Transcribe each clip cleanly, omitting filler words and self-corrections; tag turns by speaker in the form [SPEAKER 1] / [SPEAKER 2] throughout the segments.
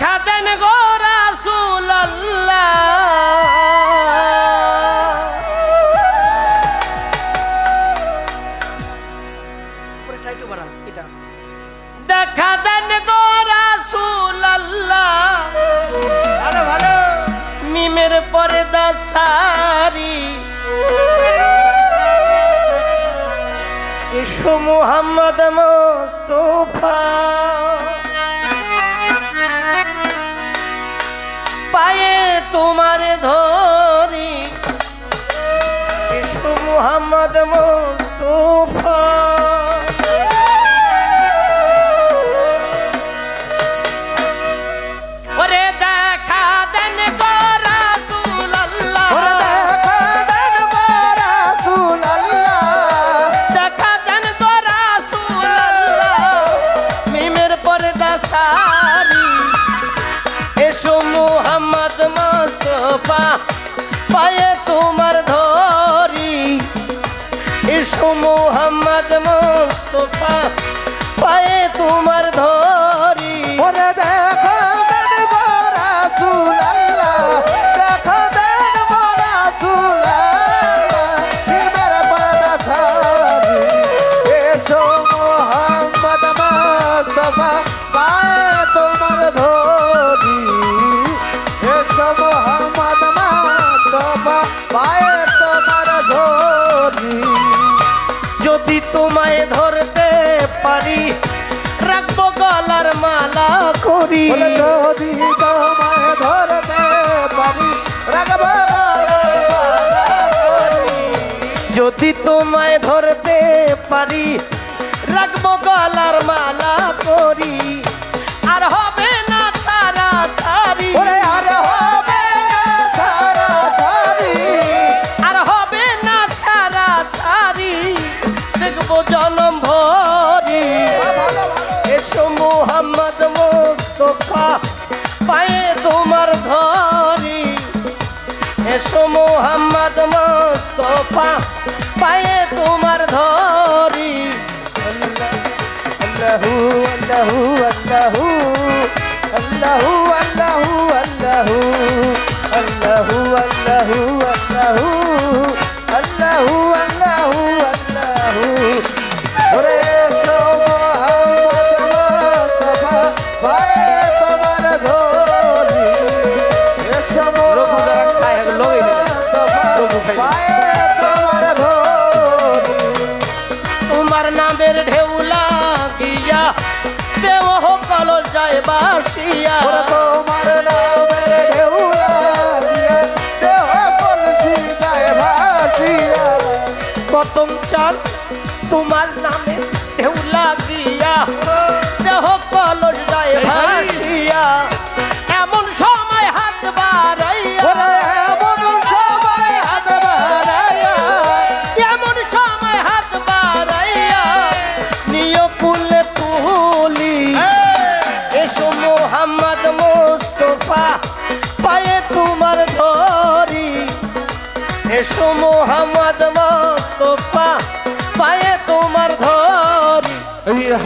[SPEAKER 1] দেখা দেন গো রাসূলুল্লাহ দেখা দেন গো রাসূলুল্লাহ ভালো ভালো মিমের পর্দা সারি এসো মুহাম্মদ মুস্তাফা পায়ে তোমার ধরি এসো মুহাম্মদ মুস্তাফা ওরে দেখা দেন গো রাসূলুল্লাহ দেখা দেন গো রাসূলুল্লাহ মিমের পর্দা সারি এসো মুহাম্মদ মুস্তাফা পায়ে তোমার ধরি এসো মুহাম্মদ মুস্তাফা পায়ে তোমার ধরি
[SPEAKER 2] ওরে দেখা দেন গো রাসূলুল্লাহ দেখা দেন গো রাসূলুল্লাহ মিমের পর্দা সারি এসো মুহাম্মদ মুস্তাফা পায়ে তোমার ধরি এসো মুহাম্মদ মুস্তাফা পায়ে তোমার ধরি
[SPEAKER 1] যদি তোমায় ধরতে পারি রাখবো গলার মালা করি
[SPEAKER 2] বলে যদি তোমায় ধরতে পারি রাখবো গলার মালা করি।
[SPEAKER 1] যদি তোমায় ধরতে পারি রাখবো গলার মালা করি আর হবে না ছাড়া ছাড়ি
[SPEAKER 2] ওরে আর হবে না ছাড়াছাড়ি,
[SPEAKER 1] আর হবে না ছাড়া ছাড়ি দেখবো জনম ভরি এসো মুহাম্মদ মুস্তাফা পায়ে তোমার ধরি এসো মুহাম্মদ মুস্তাফা পায়ে তোমার ধরি
[SPEAKER 2] আল্লাহু আল্লাহু আল্লাহু আল্লাহু আল্লাহু আল্লাহু আল্লাহু আল্লাহু আল্লাহু আল্লাহু আল্লাহু আল্লাহু ওরে এসো মুহাম্মদ মুস্তাফা পায়ে তোমার ধরি এসো মুহাম্মদ পায়ে তোমার ধরি
[SPEAKER 1] তোমার নামের ঢেউ লাগিয়া দেও কলস যায় বাসিয়া
[SPEAKER 2] ওরে তোমার নামের ঢেউ লাগিয়া দেহ কলসি যায় ভাসিয়া
[SPEAKER 1] প্রথম চাল তোমার নামে ঢেউ লাগিয়া দেহ কলস যায় ভাসিয়া এমন সময় হাত বাড়াইয়া
[SPEAKER 2] ওরে এমন সময় হাত বাড়াইয়া
[SPEAKER 1] এমন সময় হাত বাড়াইয়া নিয় কুলে তুলি এসো মুহাম্মদ মুস্তাফা পায়ে তোমার ধরি এসো মুহাম্মদ মুস্তাফা পায়ে তোমার ধরি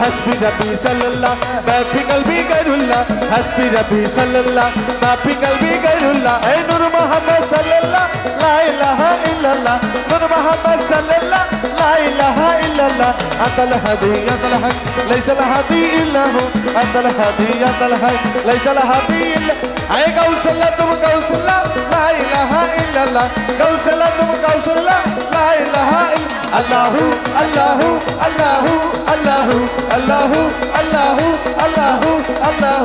[SPEAKER 2] حسبي ربي صلى الله ما في قلبي غير الله حسبي ربي صلى الله ما في قلبي غير الله اي نور محمد صلى الله لا اله الا الله نور محمد صلى الله لا اله الا الله انت الهادي انت الحق ليس الهادي الا هو انت الهادي انت الحق ليس الهادي الا اي غوث الله تم غوث الله لا اله الا الله غوث الله تم غوث الله لا اله الا الله الله الله الله الله الله الله الله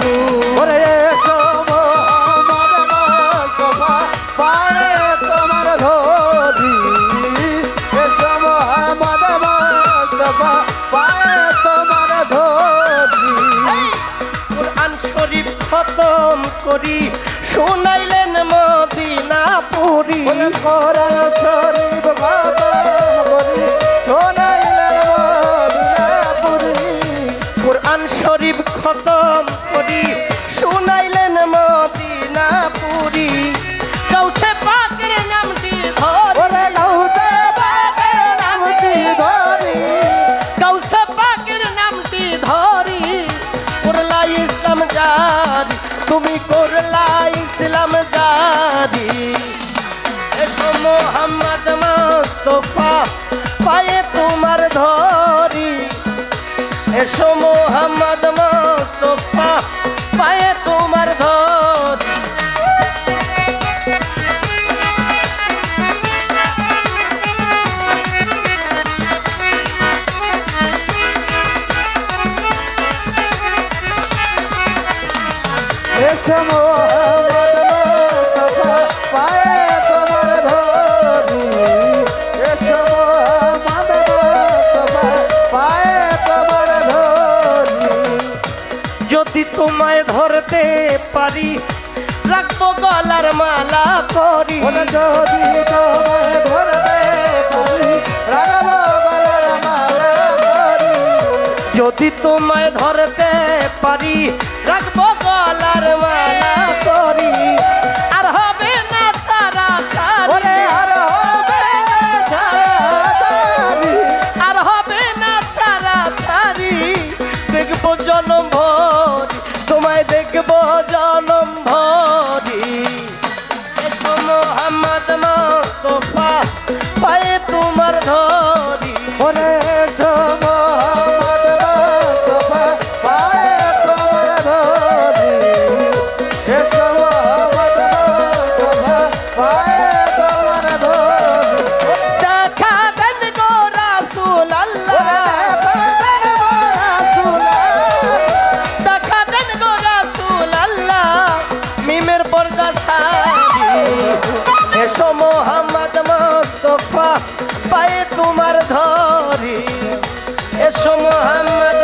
[SPEAKER 2] ওরে এসো মুহাম্মদ মুস্তাফা পায়ে তোমার ধরি এসো মুহাম্মদ মুস্তাফা পায়ে তোমার ধরি
[SPEAKER 1] কুরআন শরীফ খতম করি শুনাইলেন মদিনা পুরি
[SPEAKER 2] ওরে কোরআন শরীফ খতম করি শোনাইলেন মদিনাপুরি
[SPEAKER 1] কুরআন শরীফ খতম করি শুনাইলেন মদিনা পুরি গাউসে পাকের নামটি ধরি
[SPEAKER 2] ওরে গাউসে পাকের নামটি ধরি
[SPEAKER 1] গাউসে পাকের নামটি ধরি করলা ইসলাম জারি তুমি করলা ইসলাম জারি এসো মোহাম্মদ মুস্তাফা পায়ে তোমার ধরি এসো মোহাম্মদ মুস্তাফা পায়ে তোমার ধরি
[SPEAKER 2] এসো মোহাম্মদ মুস্তাফা পায়ে তোমার ধরি এসো মোহাম্মদ মুস্তাফা পায়ে তোমার ধরি
[SPEAKER 1] যদি তোমায় ধরতে পারি রাখবো গলার মালা করি
[SPEAKER 2] ওরে যদি তোমায় ধরতে পারি রাখবো গলার মালা করি
[SPEAKER 1] যদি তোমায় ধরতে পারি রাখবো গলার মালা করি আর হবে না সারা
[SPEAKER 2] ওরে
[SPEAKER 1] সারি
[SPEAKER 2] আর হবে না ছাড়াছাড়ি
[SPEAKER 1] আর হবে না সারা সারি দেখবো জনম ভরি তোমায় দেখবো জনম ভরি এসো মোহাম্মদ মুস্তাফা পায়ে তোমার ধরি
[SPEAKER 2] ওরে এসো মোহাম্মদ মুস্তাফা পায়ে তোমার ধরি এসো মোহাম্মদ মুস্তাফা পায়ে তোমার ধরি
[SPEAKER 1] দেখা দেন গো রাসূল আল্লাহ দেখা দেন গো রাসূল আল্লাহ মিমের পর্দা সারি এসো মোহাম্মদ মুস্তাফা পায়ে তোমার ধরি এসো মোহাম্মদ